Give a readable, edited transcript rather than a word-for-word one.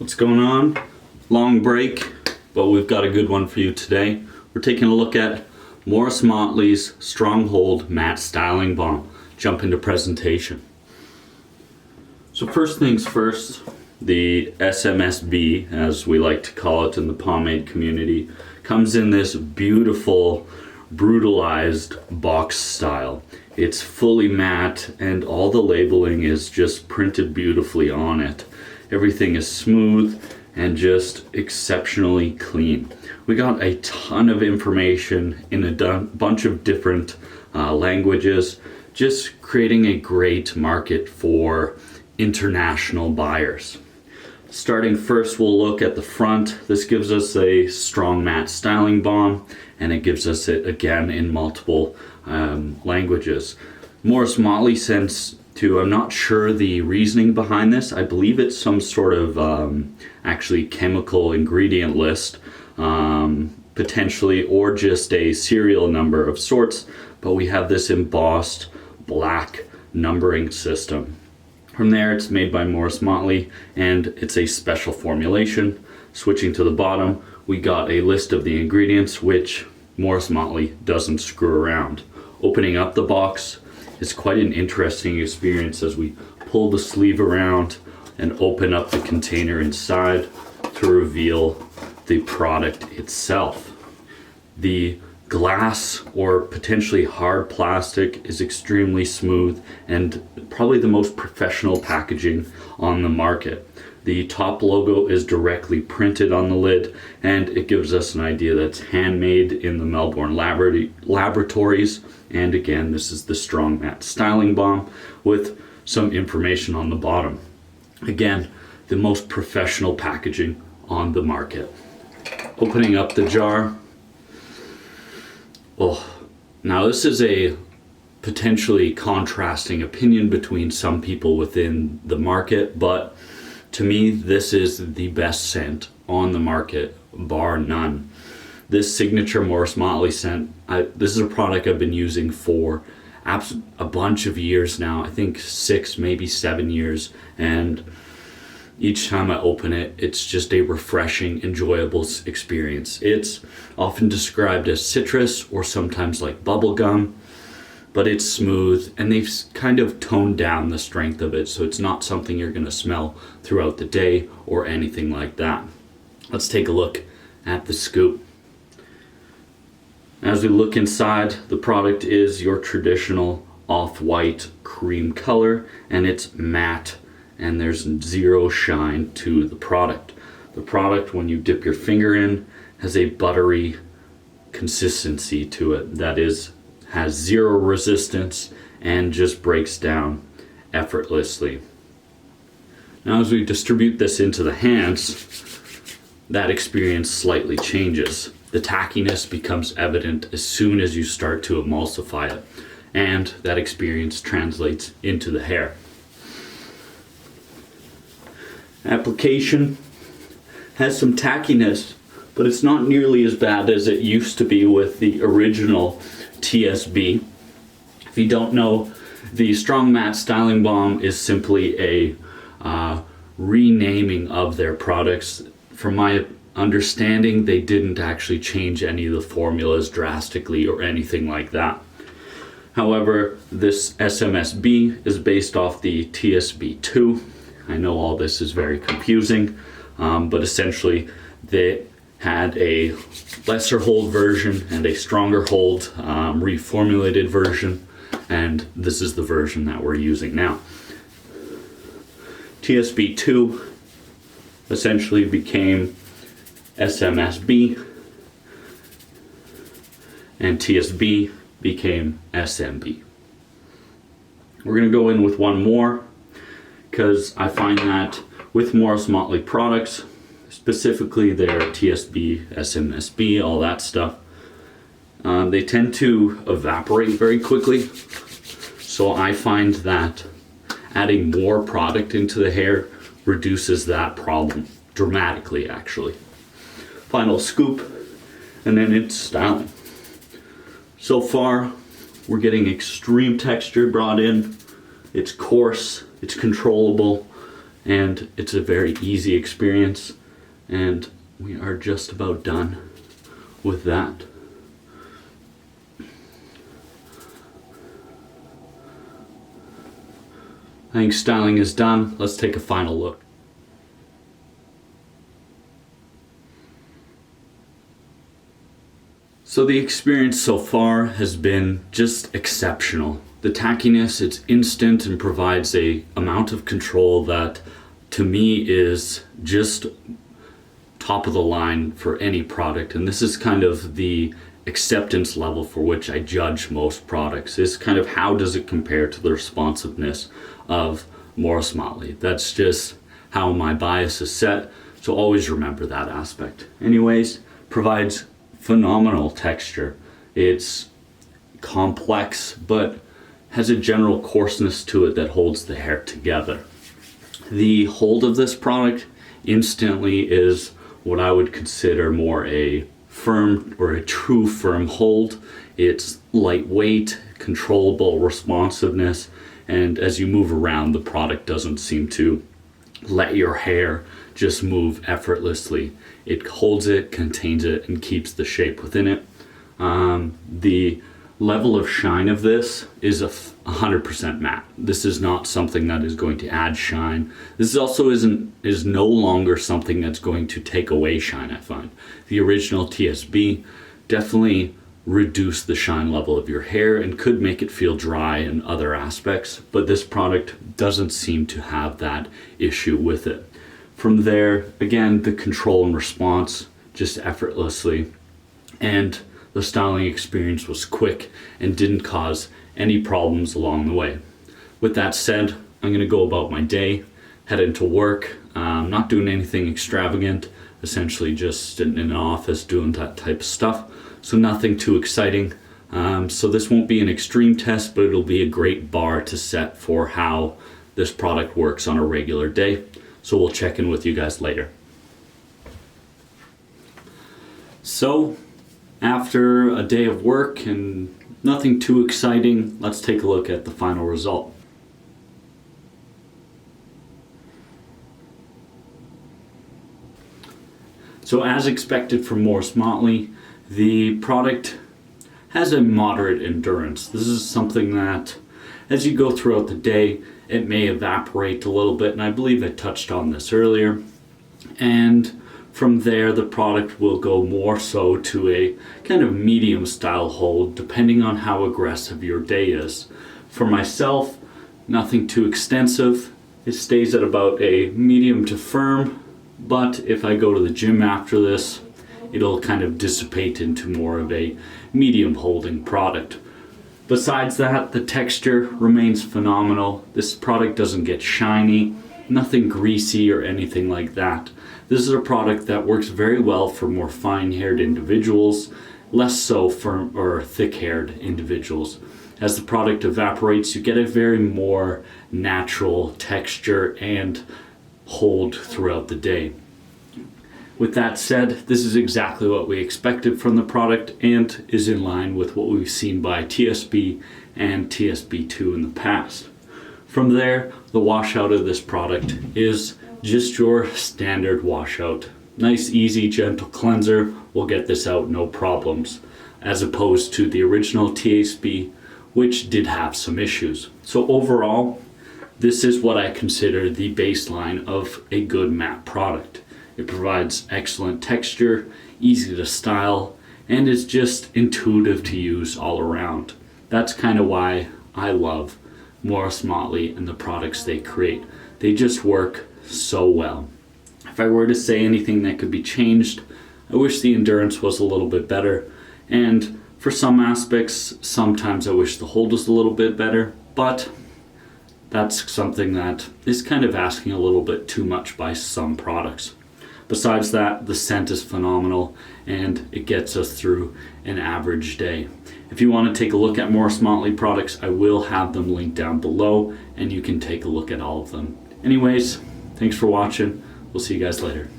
What's going on? Long break, but we've got a good one for you today. We're taking a look at Motley's Stronghold Matte Styling Balm. Jump into presentation. So first things first, the SMSB, as we like to call it in the pomade community, comes in this beautiful brutalized box style. It's fully matte and all the labeling is just printed beautifully on it. Everything is smooth and just exceptionally clean. We got a ton of information in a bunch of different languages, just creating a great market for international buyers. Starting first, we'll look at the front. This gives us a strong matte styling balm, and it gives us it again in multiple languages. Motley sends to, I'm not sure the reasoning behind this. I believe it's some sort of actually chemical ingredient list, potentially, or just a serial number of sorts, but we have this embossed black numbering system. From there, it's made by Motley, and it's a special formulation. Switching to the bottom, we got a list of the ingredients, which Motley doesn't screw around. Opening up the box is quite an interesting experience as we pull the sleeve around and open up the container inside to reveal the product itself. The glass or potentially hard plastic is extremely smooth and probably the most professional packaging on the market. The top logo is directly printed on the lid, and it gives us an idea that's handmade in the Melbourne laboratories. And again, this is the strong matte styling balm with some information on the bottom. Again, the most professional packaging on the market. Opening up the jar. Oh, now this is a potentially contrasting opinion between some people within the market, but to me, this is the best scent on the market, bar none. This signature Motley scent, this is a product I've been using for a bunch of years now. I think 6, maybe 7 years, and each time I open it, it's just a refreshing, enjoyable experience. It's often described as citrus or sometimes like bubblegum, but it's smooth, and they've kind of toned down the strength of it, so it's not something you're gonna smell throughout the day or anything like that. Let's take a look at the scoop. As we look inside, the product is your traditional off-white cream color, and it's matte, and there's zero shine to the product. The product, when you dip your finger in, has a buttery consistency to it that has zero resistance and just breaks down effortlessly. Now as we distribute this into the hands, that experience slightly changes. The tackiness becomes evident as soon as you start to emulsify it, and that experience translates into the hair. Application has some tackiness, but it's not nearly as bad as it used to be with the original TSB. If you don't know, the Strong Matte Styling Balm is simply a renaming of their products. From my understanding, they didn't actually change any of the formulas drastically or anything like that. However, this SMSB is based off the TSB2. I know all this is very confusing, but essentially they had a lesser hold version and a stronger hold reformulated version, and this is the version that we're using now. TSB2 essentially became SMSB, and TSB became SMB. We're going to go in with one more, because I find that with Motley products, specifically their TSB, SMSB, all that stuff, they tend to evaporate very quickly. So I find that adding more product into the hair reduces that problem dramatically, actually. Final scoop, and then it's styling. So far, we're getting extreme texture brought in. It's coarse, it's controllable, and it's a very easy experience, and we are just about done with that. I think styling is done. Let's take a final look. So the experience so far has been just exceptional. The tackiness, it's instant and provides a amount of control that to me is just top of the line for any product. And this is kind of the acceptance level for which I judge most products, is kind of how does it compare to the responsiveness of Morris Motley. That's just how my bias is set, so always remember that aspect. Anyways, provides phenomenal texture. It's complex but has a general coarseness to it that holds the hair together. The hold of this product instantly is what I would consider more a firm or a true firm hold. It's lightweight, controllable responsiveness, and as you move around, the product doesn't seem to let your hair just move effortlessly. It holds it, contains it, and keeps the shape within it. The level of shine of this is 100% matte. This is not something that is going to add shine. This also is no longer something that's going to take away shine, I find. The original TSB definitely reduced the shine level of your hair and could make it feel dry in other aspects, but this product doesn't seem to have that issue with it. From there, again, the control and response just effortlessly, and the styling experience was quick and didn't cause any problems along the way. With that said, I'm going to go about my day, head into work, not doing anything extravagant, essentially just sitting in an office doing that type of stuff, so nothing too exciting. So this won't be an extreme test, but it'll be a great bar to set for how this product works on a regular day. So we'll check in with you guys later. So after a day of work and nothing too exciting, let's take a look at the final result. So as expected from Morris Motley, the product has a moderate endurance. This is something that as you go throughout the day, it may evaporate a little bit, and I believe I touched on this earlier. And from there, the product will go more so to a kind of medium style hold, depending on how aggressive your day is. For myself, nothing too extensive. It stays at about a medium to firm, but if I go to the gym after this, it'll kind of dissipate into more of a medium holding product. Besides that, the texture remains phenomenal. This product doesn't get shiny, nothing greasy or anything like that. This is a product that works very well for more fine-haired individuals, less so for or thick-haired individuals. As the product evaporates, you get a very more natural texture and hold throughout the day. With that said, this is exactly what we expected from the product and is in line with what we've seen by TSB and TSB2 in the past. From there, the washout of this product is just your standard washout. Nice, easy, gentle cleanser will get this out no problems, as opposed to the original TSB, which did have some issues. So overall, this is what I consider the baseline of a good matte product. It provides excellent texture, easy to style, and is just intuitive to use all around. That's kind of why I love Morris Motley and the products they create. They just work so well. If I were to say anything that could be changed, I wish the endurance was a little bit better, and for some aspects, sometimes I wish the hold was a little bit better, but that's something that is kind of asking a little bit too much by some products. Besides that, the scent is phenomenal and it gets us through an average day. If you want to take a look at Morris Motley products, I will have them linked down below and you can take a look at all of them. Anyways, thanks for watching. We'll see you guys later.